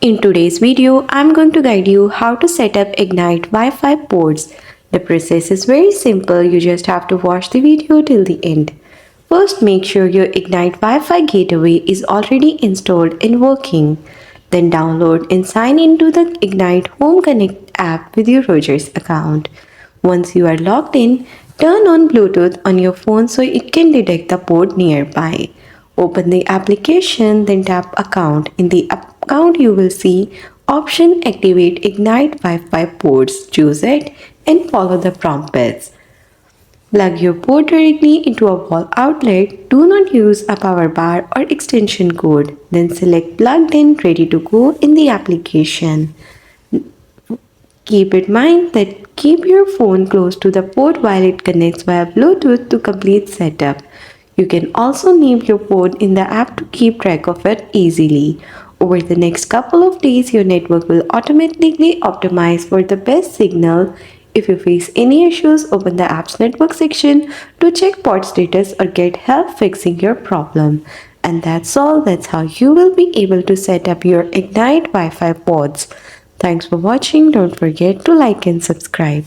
In today's video, I'm going to guide you how to set up Ignite Wi-Fi pods. The process is very simple, you just have to watch the video till the end. First, make sure your Ignite Wi-Fi Gateway is already installed and working. Then download and sign into the Ignite HomeConnect app with your Rogers account. Once you are logged in, turn on Bluetooth on your phone so it can detect the port nearby. Open the application, then tap Account. In the account, you will see option Activate Ignite Wi-Fi Ports. Choose it and follow the prompts. Plug your port directly into a wall outlet. Do not use a power bar or extension cord. Then select Plugged in, Ready to Go in the application. Keep in mind that keep your phone close to the port while it connects via Bluetooth to complete setup. You can also name your phone in the app to keep track of it easily. Over the next couple of days, your network will automatically optimize for the best signal. If you face any issues, open the app's network section to check port status or get help fixing your problem. And that's all. That's how you will be able to set up your Ignite Wi-Fi pods. Thanks for watching. Don't forget to like and subscribe.